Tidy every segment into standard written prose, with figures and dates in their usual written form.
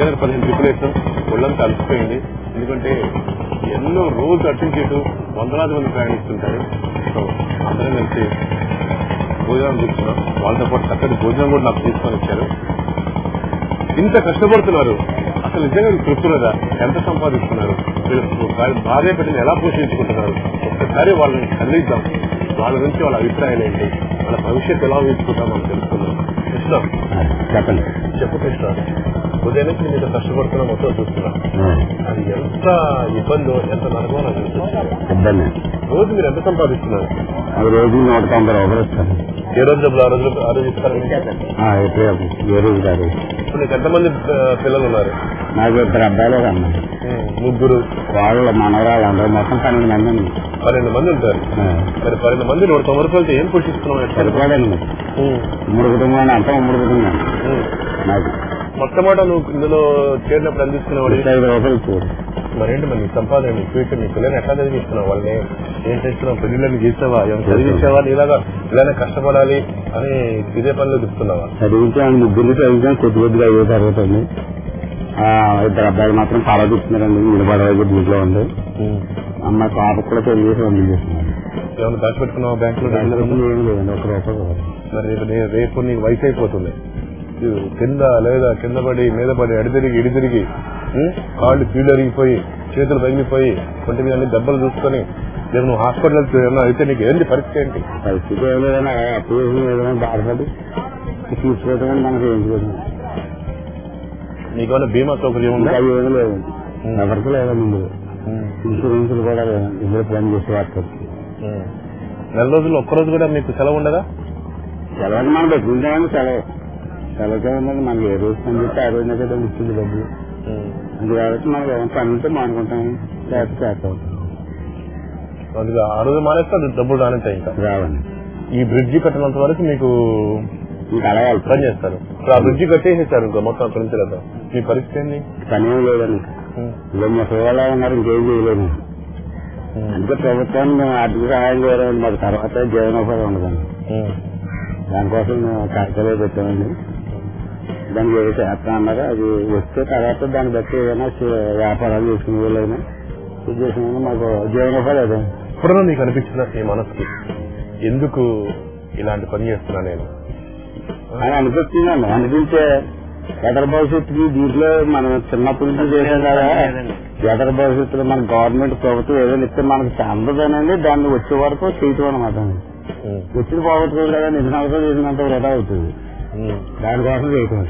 దగ్గర 15 ట్రిపులు వేసాం, ఒళ్ళంతా అలసిపోయింది. ఎందుకంటే ఎన్నో రోజు అటు చేటు వందలాది మంది ప్రయాణిస్తుంటారు. సో అందరం కలిసి భోజనం తీసుకున్నాం. వాళ్ళతో పాటు చక్కటి భోజనం కూడా నాకు తీసుకొని ఇచ్చారు. ఇంత కష్టపడుతున్నారు, అసలు నిజంగా తృప్తులదా? ఎంత సంపాదిస్తున్నారు? భార్య బిడ్డలు ఎలా పోషించుకుంటున్నారు? ఒక్కసారి వాళ్ళని కదిలిద్దాం. వాళ్ళ నుంచి వాళ్ళ అభిప్రాయాలు ఏంటి, వాళ్ళ భవిష్యత్తు ఎలా ఊహించుకుంటాం మనం తెలుసుకుందాం. కృష్ణ చెప్పండి. చెప్పు కృష్ణ, ఉదయం నుంచి మీరు కష్టపడుతున్నా మొత్తం చూస్తున్నా, అది ఎంత ఇబ్బందో ఎంత నరకమో నాకు ఇబ్బంది. రోజు మీరు ఎంత సంపాదిస్తున్నారు? అది రోజు 190 రూపాయలు ఇస్తాను. ఏ రోజు డబ్బులు ఆ రోజు ఇస్తారు? ఏ రోజు కాదు. ఇప్పుడు నీకు ఎంతమంది పిల్లలు ఉన్నారు? నాకు 2 అబ్బాయిలు అమ్మా, 3 వాళ్ళ మనవరాలు అందరూ మొత్తం 12 మంది అండి. 12 మంది ఉంటారు. మరి 12 మంది 190 రూపాయలతో ఏం పోషిస్తున్నాం? సరిపోదండి. 3 కుటుంబాలు అంతా 3 కుటుంబాలు నాకు. మొట్టమొదట నువ్వు ఇందులో చేరినప్పుడు అందిస్తున్నావు 5 రూపాయలు ఇచ్చేవాడు. మరేంటి మరి నీ సంపాదన, నీ ఫ్యూచర్, నీ పిల్లల్ని ఎట్లా చదివిస్తున్నావు? వాళ్ళని ఏం చేస్తున్నావు? పెళ్లిళ్ళని చేసావా? ఏమైనా చదివించావా? ఇలానే కష్టపడాలి అని ఇదే పనిలో చెప్తున్నావా? చదివించాను, 3 చదివించాను. కొద్దిగా అయ్యే తర్వాత 2 అబ్బాయిలు మాత్రం చాలా చూస్తున్నారండి. నిలబడేది దీంట్లో ఉంది. అమ్మాయి పాప కూడా పెళ్లి చేసి వందలు చేస్తున్నారు. ఏమైనా దాచిపెట్టుకున్నావా బ్యాంకులో? ఏం లేదండి, 1 రూపాయి. మరి రేపు నీకు వయసు అయిపోతుంది. కింద లేదా కింద పడి మీద పడి ఇడి తిరిగి కాళ్ళు కీళ్ళు అరిగిపోయి చేతులు పగిలిపోయి ఒంటి మీద అన్ని దెబ్బలు చూసుకొని రేపు నువ్వు హాస్పిటల్ ఏమన్నా అయితే నీకు ఏంటి పరిస్థితి? ఏంటి పరిస్థితి? ఏం లేదన్నా, ఏదైనా బాధపడి తీసుకుంటామని మనకు ఏం లేదు. నీకేమైనా బీమా సౌకర్యం ఉందా? ఏమీ లేదు, ఎవరికి లేదండి. ఇన్సూరెన్స్ కూడా లేదండి. ఇద్దరు ప్లాన్ చేసి వాడుతారు. నెల రోజులు ఒక్కరోజు కూడా మీకు సెలవు ఉండదా? సెలవు మనం పెట్టుకుంటామని సెలవుకే ఉన్నది. మనకి ఏ రోజు పని చెప్తే ఆ రోజున కదా ఇచ్చింది డబ్బులు. అది కాబట్టి మనకి ఏమైనా పని ఉంటే మానుకుంటాం, చేస్తాం. అందుకే ఆ రోజు మానేస్తే డబ్బులు రానిస్తాయి. ఇంకా రావండి. ఈ బ్రిడ్జి కట్టినంత వరకు మీకు ఇంకా అడగాలి పని చేస్తారు. ఆ బ్రిడ్జి కట్టేసేసారు ఇంకా మొత్తం అక్కడి నుంచి లేదా మీ పరిస్థితి ఏంది? పని ఏం లేదండి. ఇలా ముసలివాళ్ళ ఉన్నారు, ఇంకేం చేయలేము. అందుకే ప్రభుత్వాన్ని మేము ఆర్థిక సహాయం చేయలేమండి. మాకు తర్వాత జీవనోపాధి ఉండదండి. దానికోసం మేము కార్యక్రమాలు పెట్టామండి. దానికి ఏదో చేస్తా అన్నారు. అది వస్తే తర్వాత దాన్ని బట్టి ఏదైనా వ్యాపారాలు చేసుకునే వాళ్ళైనా ఉద్దేశం మాకు జీవనోపాధి అదే. ఇప్పుడు నీకు అనిపించిన ఈ మనసుకి ఎందుకు ఇలాంటి పని చేస్తున్నా నేను అని అనిపిస్తుందండి. అనిపించే ఎదర భవిష్యత్తుకి దీంట్లో మనం చిన్నప్పటి నుంచి చేసాం కదా, ఎదర భవిష్యత్తులో మన గవర్నమెంట్ ప్రభుత్వం ఏదైనా ఇస్తే మనకు అందదనండి. దాన్ని వచ్చే వరకు చేయటం అనమాట. వచ్చిన పోగొట్టుకోదు కదా, నిజంగా చేసినంత వృధా అవుతుంది. దానికోసం చేయటం.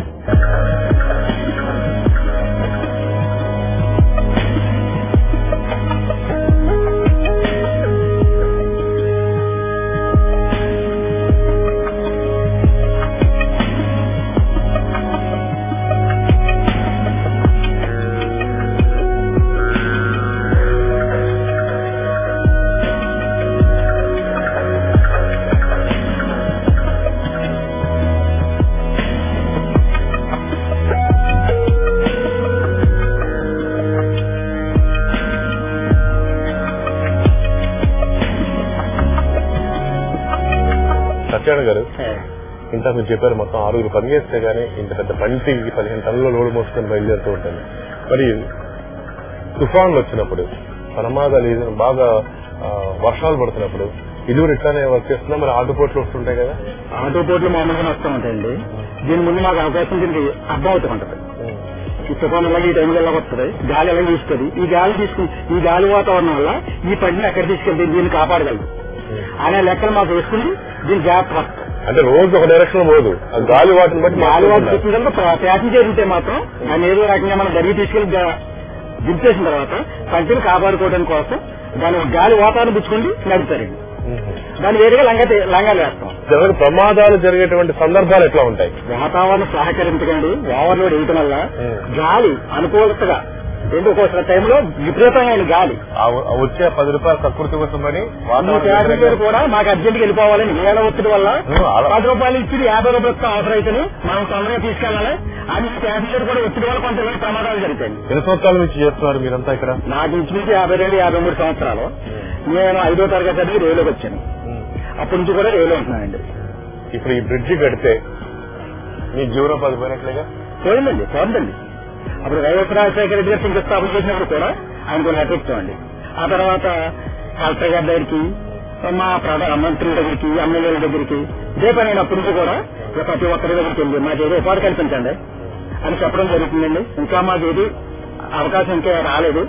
సత్యనారాయణ గారు, ఇంత మీరు చెప్పారు మొత్తం 6 పని చేస్తే గానీ ఇంత పెద్ద బంటి 15 టన్నుల లోడు మోసుకొని బయలుదేరుతూ ఉంటుంది. మరి తుఫాన్లు వచ్చినప్పుడు, ప్రమాదాలు బాగా వర్షాలు పడుతున్నప్పుడు ఇదివరకు ఇట్లానే వర్క్ చేస్తున్నా మరి ఆటోపోట్లు వస్తుంటాయి కదా? ఆటోపోట్లు మామూలుగా వస్తూ ఉంటాయండి. దీని ముందు మాకు అవకాశం దీనికి అర్థం అవుతూ ఉంటుంది. ఈ తుఫాన్ అలాగే ఈ టైంలో ఎలా వస్తుంది, గాలి ఎలా తీసుకుంది, ఈ గాలి వాతావరణం వల్ల ఈ పంటని ఎక్కడ తీసుకెళ్తే దీన్ని కాపాడగలదు అనే లెక్కలు మాకు వేసుకుని దీన్ని జాగ్రత్త వస్తాం. అంటే రోజు ఒక డైరెక్షన్ పోదు, గాలి వాటిని బట్టి గాలి వాటి తీసుకుంటే ప్యాసింజర్ ఉంటే మాత్రం దాన్ని ఏదో రకంగా మనం జరిగి తీసుకెళ్లి దింపేసిన తర్వాత పంటని కాపాడుకోవడం కోసం దాని గాలి వాతావరణం పుచ్చుకుండి నడుపుతారండి. దాన్ని వేరేగా లంగాలు వేస్తాం. ప్రమాదాలు జరిగేటువంటి సందర్భాలు ఎట్లా ఉంటాయి? వాతావరణం సహకరించకండి, ఓవర్లోడ్ వేయటం వల్ల గాలి అనుకూలతగా ఒక్కోసారి టైంలో విపరీతంగా గాలి వచ్చే 10 రూపాయలు ప్రకృతి కోసమని ప్యాసింజర్ కూడా మాకు అర్జెంట్గా వెళ్ళిపోవాలని వేల ఒత్తిడి వల్ల 10 రూపాయలు ఇచ్చి 50 రూపాయలతో అవసరం అయితే మనం తొందరగా తీసుకెళ్లాలి అని ప్యాసింజర్ కూడా ఒత్తిడి వల్ల కొంత ప్రమాదాలు జరుగుతాయి. ఎన్ని సంవత్సరాల నుంచి చేస్తున్నారు మీరంతా ఇక్కడ? నాకు ఇంచుమించి 52-53 సంవత్సరాలు. నేను 5వ తరగతి చదివి రేవులోకి వచ్చాను. అప్పటి నుంచి కూడా రేవులో ఉంటున్నానండి. ఇప్పుడు ఈ బ్రిడ్జి కడితే మీ జీవనోపాధి పోయినట్లేగా? పోయిందండి. అప్పుడు వైఎస్ రాజశేఖర రెడ్డి గారు శంకుస్థాపన చేసినప్పుడు కూడా ఆయనకు లెటర్ ఇచ్చామండి. ఆ తర్వాత కలెక్టర్ గారి దగ్గరికి, మా మంత్రుల దగ్గరికి, ఎమ్మెల్యేల దగ్గరికి ఇదే పని అయినప్పటి నుంచి కూడా ప్రతి ఒక్కరి దగ్గరికి వెళ్ళి మాకేదో ఉపాధి కల్పించండి అని చెప్పడం జరుగుతుందండి. ఇంకా మాకేది అవకాశం ఇంకా రాలేదు.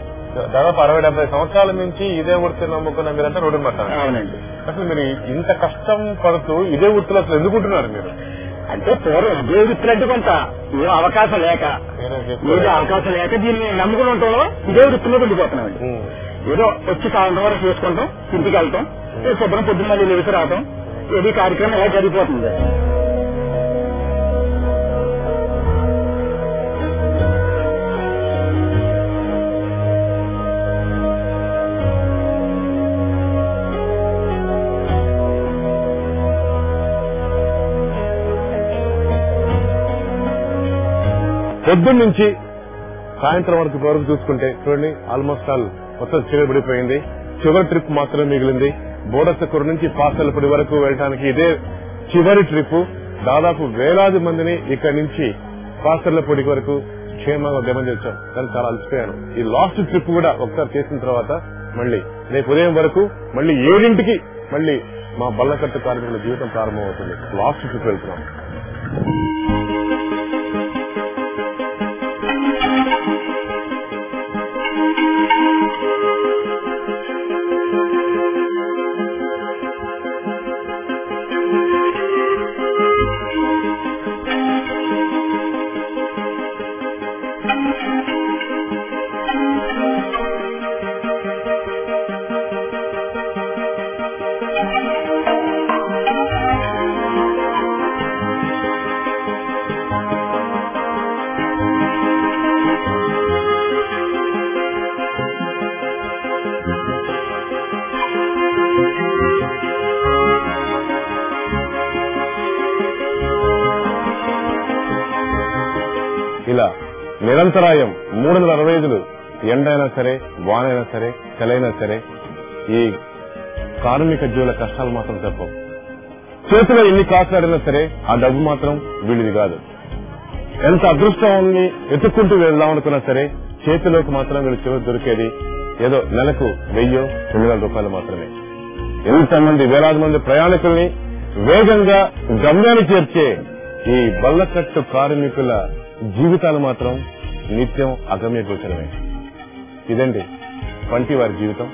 దాదాపు 60-70 సంవత్సరాల నుంచి ఇదే వృత్తి నమ్ముకున్న మీరంతా రోడ్డు పట్టారు. అవునండి. అసలు మీరు ఇంత కష్టం పడుతూ ఇదే వృత్తిలో అసలు ఎందుకుంటున్నారు మీరు? అంటే పూర్వం ఇదే వృత్తులంటే కొంత ఏ అవకాశం లేక దీన్ని నమ్ముకుని ఉంటాలో ఇదే వృత్తిలో ఉండిపోతున్నామండి. ఏదో వచ్చి సాయంత్రం వరకు చేసుకుంటాం, ఇంటికి వెళ్తాం, శుభ్రం పొద్దున్న మళ్ళీ లేచి రావటం, ఏది కార్యక్రమం ఎలా జరిగిపోతుంది. పొద్దున్న నుంచి సాయంత్రం వరకు చూసుకుంటే చూడండి, ఆల్మోస్ట్ ఆల్ మొత్తం చివరిపడిపోయింది. చివరి ట్రిప్ మాత్రమే మిగిలింది. బోడసకూరు నుంచి పాసలపూడి వరకు వెళ్ళడానికి ఇదే చివరి ట్రిప్. దాదాపు వేలాది మందిని ఇక్కడి నుంచి పాసర్లపూడి వరకు క్షేమంగా గమనించాం. కానీ చాలా అలసిపోయాను. ఈ లాస్ట్ ట్రిప్ కూడా ఒకసారి చేసిన తర్వాత మళ్ళీ రేపు ఉదయం వరకు మళ్ళీ 7ంటికి మళ్ళీ మా బల్లకట్టు కార్మికుల జీవితం ప్రారంభమవుతుంది. లాస్ట్ ట్రిప్ వెళ్తున్నాం. ఇలా నిరంతరాయం 365 ఎండైనా సరే, వానైనా సరే, చలైనా సరే ఈ కార్మిక జీవుల కష్టాలు మాత్రం తప్పవు. చేతిలో ఎన్ని కాట్లాడినా సరే ఆ డబ్బు మాత్రం వీడిది కాదు. ఎంత అదృష్టాన్ని ఎత్తుక్కుంటూ వెళ్దాం అనుకున్నా సరే చేతిలోకి మాత్రం వీళ్ళు చివరి దొరికేది ఏదో నెలకు 1000-2000 రూపాయలు మాత్రమే. ఎంతమంది వేలాది మంది ప్రయాణికుల్ని వేగంగా గమ్యాన్ని చేర్చే ఈ బల్లకట్టు కార్మికుల జీవితాలు మాత్రం నిత్యం అగమ్య గోచరమే. ఇదండి పంటి వారి జీవితం.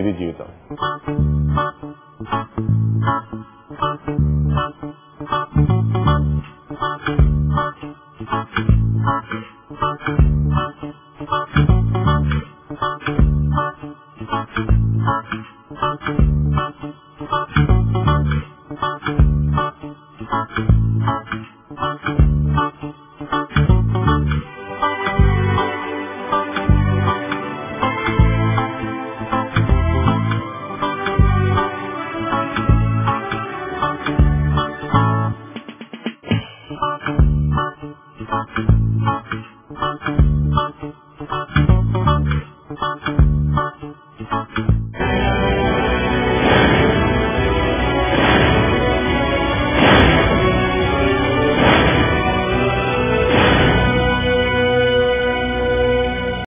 ఇది జీవితం. Thank you.